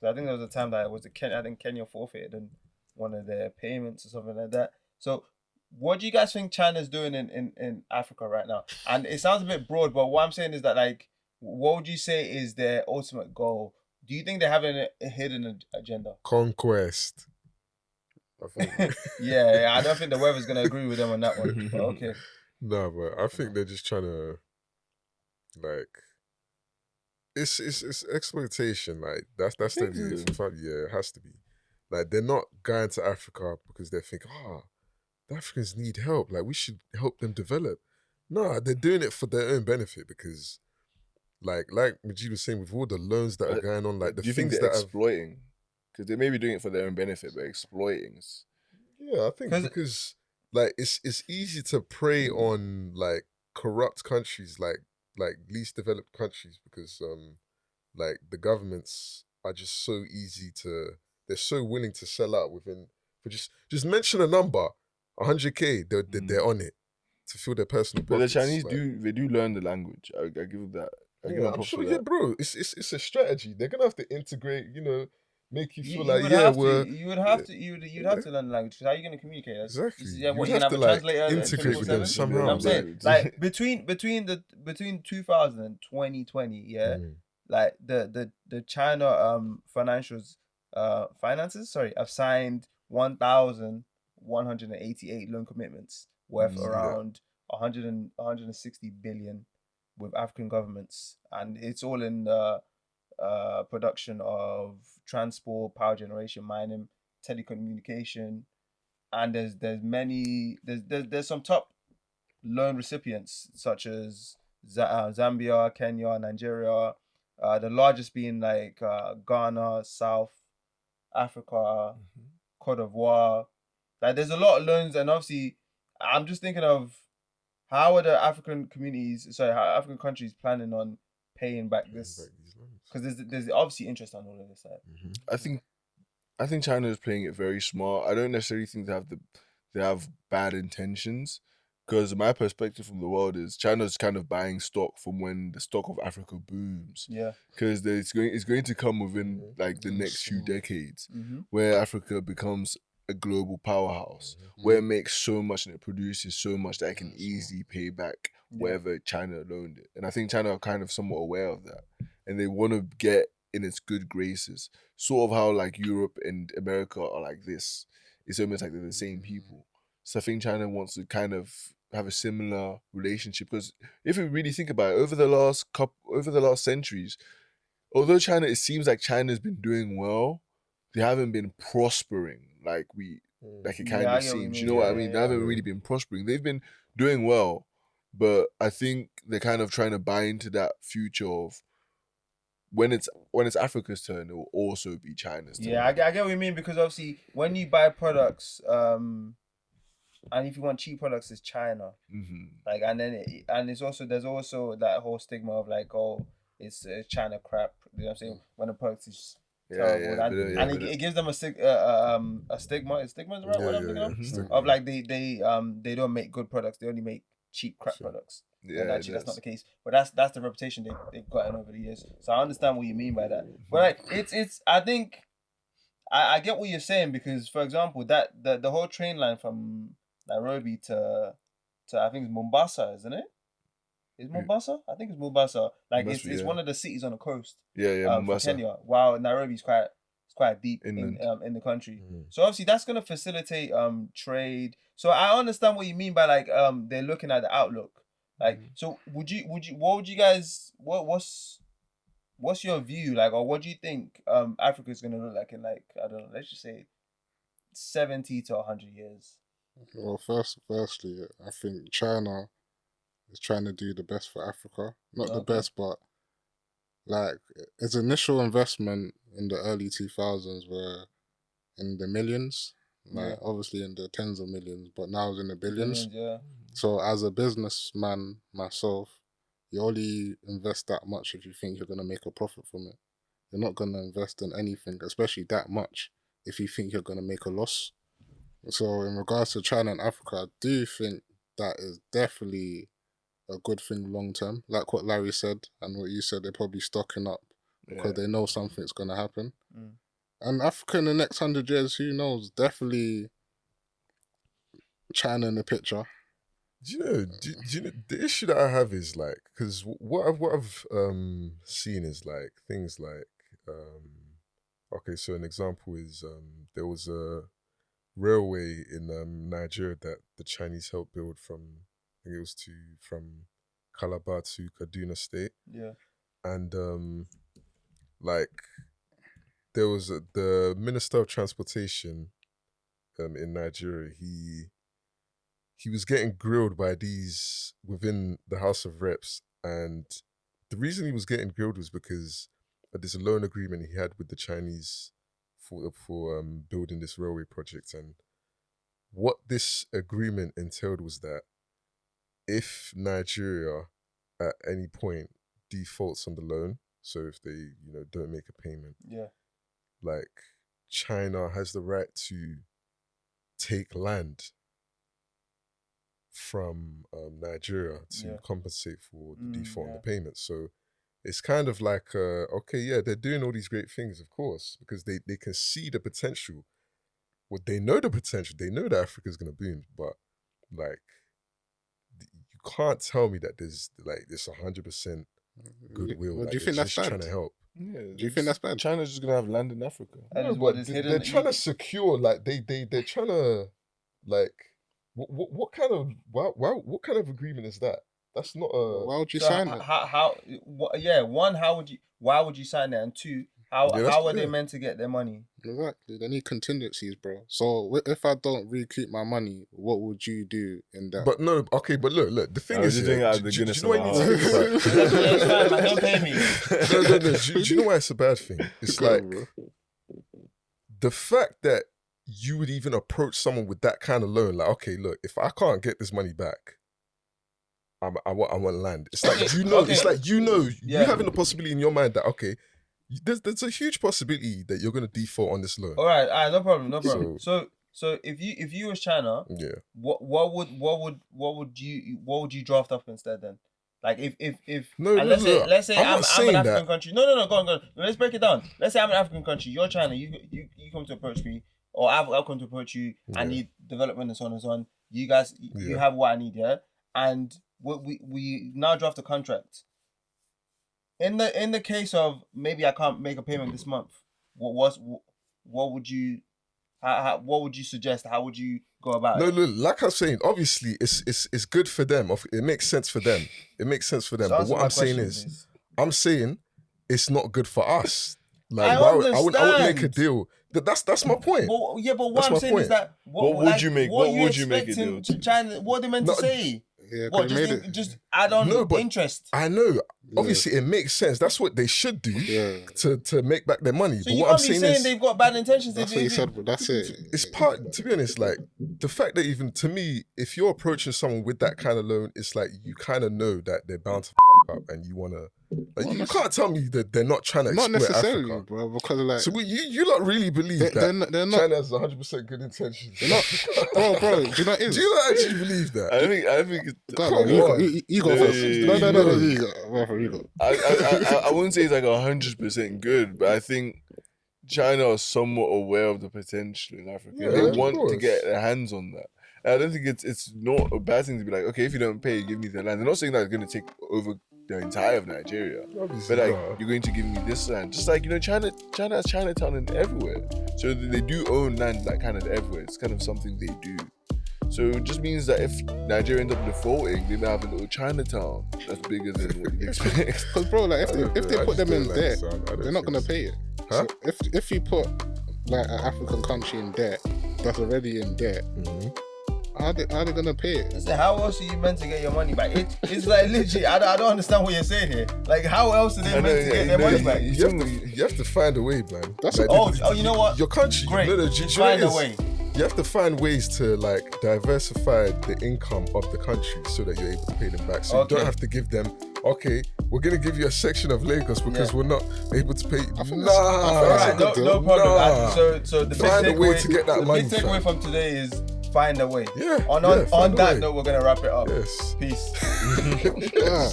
Because I think there was a time that I think Kenya forfeited and one of their payments or something like that. So, what do you guys think China's doing in Africa right now? And it sounds a bit broad, but what I'm saying is that, like, what would you say is their ultimate goal? Do you think they're having a hidden agenda? Conquest. I think. Yeah, I don't think the weather's gonna agree with them on that one. But okay. No, but I think they're just trying to like it's exploitation. Like that's think the so? yeah, it has to be. Like they're not going to Africa because they think, the Africans need help. Like we should help them develop. No, they're doing it for their own benefit because like Majid was saying, with all the loans that are But going on, like the do you think things they're that have exploiting? Because they may be doing it for their own benefit, but exploiting. yeah, I think 'Cause- because like it's easy to prey on like corrupt countries like least developed countries because like the governments are just so easy to they're so willing to sell out within for just mention a number 100k they're on it to fill their personal But the pockets. Chinese like, do learn the language. I give them that. I give yeah, them I'm props sure. for Yeah, that. bro, it's a strategy. They're gonna have to integrate. Make you feel You like would yeah, have to. we're You would have to. You'd have to learn the language. 'Cause how are you going to communicate? exactly. Yeah, You what would you gonna have have to a like translator integrate with them 24/7? You learn somehow. I'm the saying, language. like between 2000 and 2020, yeah, Mm. like the China financials finances, sorry, have signed 1,188 loan commitments worth Mm. around 160 billion with African governments, and it's all in production of transport, power generation, mining, telecommunication, and there's some top loan recipients such as Zambia, Kenya, Nigeria, the largest being like Ghana, South Africa, Cote d'Ivoire. Like there's a lot of loans, and obviously, I'm just thinking of how are the how African countries planning on paying back this? Like these loans. Because there's obviously interest on all of this side. I think China is playing it very smart. I don't necessarily think they have bad intentions. Because my perspective from the world is China's kind of buying stock from when the stock of Africa booms. Yeah. Because it's going to come within like the next few decades where Africa becomes a global powerhouse, where it makes so much and it produces so much that it can easily pay back wherever China loaned it. And I think China are kind of somewhat aware of that. And they want to get in its good graces. Sort of how like Europe and America are like this. It's almost like they're the same people. So I think China wants to kind of have a similar relationship because if you really think about it, over the last centuries, although it seems like China's been doing well, they haven't been prospering like it kind Yeah, I of get what you seems. You mean. know what I Yeah, mean? yeah, They haven't really been prospering. They've been doing well, but I think they're kind of trying to buy into that future of when it's Africa's turn, it will also be China's turn. Yeah, I get what you mean because obviously when you buy products, and if you want cheap products, it's China. Like, and then there's also that whole stigma of like, oh, it's China crap. You know what I'm saying? When the product is terrible, it gives them a stigma. Is stigma the right word I'm thinking of? Stigma. Of like they don't make good products. They only make cheap crap products. Yeah, And actually, that's not the case. But that's the reputation they've gotten over the years. So I understand what you mean by that. But like, it's I think I get what you're saying because, for example, that the whole train line from Nairobi to I think it's Mombasa, isn't it? Is Mombasa? I think it's Mombasa. Like it's one of the cities on the coast. Yeah, For Mombasa. Kenya. While Nairobi's quite deep Inland. in the country. So obviously that's gonna facilitate trade. So I understand what you mean by like they're looking at the outlook. Like so what's your view like, or what do you think Africa's gonna look like in, like, I don't know, let's just say 70 to 100 years? Well, firstly, I think China is trying to do the best for Africa. Not the best, but like its initial investment in the early 2000s were in the millions, like obviously in the tens of millions, but now it's in the billions. Yeah. So as a businessman myself, you only invest that much if you think you're gonna make a profit from it. You're not gonna invest in anything, especially that much, if you think you're gonna make a loss. So in regards to China and Africa, I do think that is definitely a good thing long term. Like what Larry said and what you said, they're probably stocking up because they know something's gonna happen. Mm. And Africa in the next 100 years, who knows? Definitely China in the picture. Do you know the issue that I have is like, because what I've seen is like things like okay, so an example is there was a railway in Nigeria that the Chinese helped build from, I think it was from Calabar to Kaduna State. Yeah. And like there was the Minister of Transportation in Nigeria. He was getting grilled by these within the House of Reps, and the reason he was getting grilled was because there's a loan agreement he had with the Chinese for building this railway project. And what this agreement entailed was that if Nigeria at any point defaults on the loan, so if they don't make a payment, like China has the right to take land from Nigeria to compensate for the default on the payment. So it's kind of like, okay, yeah, they're doing all these great things, of course, because they can see the potential. Well, they know the potential. They know that Africa's going to boom, but like, you can't tell me that there's like this 100% goodwill. Well, like, do you think that's just bad? trying to help? Yeah, Do you think that's bad? China's just gonna have land in Africa. That is what is hidden. They're trying to secure, like they're trying to, like, what kind of agreement is that? That's not a. Why would you So sign it? One, why would you sign it? And two, how are they meant to get their money? Exactly. They need contingencies, bro. So if I don't recoup my money, what would you do in that? But no, okay, but look. The thing I was is, just doing it out do of the you goodness know what you of need our to think about? It's fine, man, don't pay me. No. Do you know why it's a bad thing? It's Go on, like bro. the fact that you would even approach someone with that kind of loan. Like, okay, look, if I can't get this money back, I want land. It's like Okay. It's like you Yeah. having the possibility in your mind that okay, there's a huge possibility that you're gonna default on this loan. All right, no problem. So if you was China, Yeah. what would you draft up instead then? Like if No, and no, let's say I'm not I'm saying an African that. country. No, go on. Let's break it down. Let's say I'm an African country. You're China. You come to approach me, or I'll come to approach you. I Yeah. need development and so on and so on. You guys, you Yeah. have what I need, yeah. And we now draft a contract. In the case of maybe I can't make a payment this month, what would you what would you suggest? How would you go about No, it? look, like I was saying, obviously it's good for them. It makes sense for them. So But answer what my I'm saying question, is, please. I'm saying it's not good for us. Like, I I wouldn't make a understand. deal. That's my point. But what That's I'm my saying is point. that What would you make- What what you would you make it expecting do? to China? What they meant No, to say? Yeah, What they made it. just add on No, but interest? I know. Obviously, it makes sense. That's what they should do Yeah. to make back their money. So but you what can't I'm be saying saying is, they've got bad intentions. That's what you said, but that's it. it's part. To be honest, like the fact that even to me, if you're approaching someone with that kind of loan, it's like you kind of know that they're bound to f up, and you wanna. Like, you can't tell me that they're not trying to Not exploit necessarily, Africa. bro, because like So you lot really believe they're that not. China has 100% good intentions? They're not, bro. Do you know what it is? Do you not actually believe that? I think it's, Go Come on, you go. on. You go Yeah, first. yeah, yeah, No, yeah. you go. You go. I wouldn't say it's like 100% good, but I think China is somewhat aware of the potential in Africa. Yeah, They of want to course. get their hands on that. And I don't think it's not a bad thing to be like, okay, if you don't pay, give me the land. They're not saying that it's going to take over the entire of Nigeria, Obviously but like not. you're going to give me this land. Just like China has Chinatown in everywhere, so they do own land like kind of everywhere. It's kind of something they do. So it just means that if Nigeria ends up defaulting, they now have a little Chinatown that's bigger than what you expect. Because bro, like if they put them in debt, they're they're not gonna pay it. Huh? So if you put like an African country in debt that's already in debt, how they gonna pay it? Listen, how else are you meant to get your money back? It's like literally, I don't understand what you're saying here. Like, how else are they meant to get their money back? You have to find a way, man. That's Like, you know what? Your country, Great. do you know Find what it a is? way. You have to find ways to like diversify the income of the country so that you're able to pay them back. So you Okay. don't have to give them, okay, we're gonna give you a section of Lagos because Yeah. we're not able to pay. think that's- Nah, I All think right, that's a no good problem. Nah. So the Find a big way takeaway to get that the money, big takeaway fam. from today is find a way. Yeah. On find a that way. note, we're gonna wrap it up. Yes. Peace. Yeah.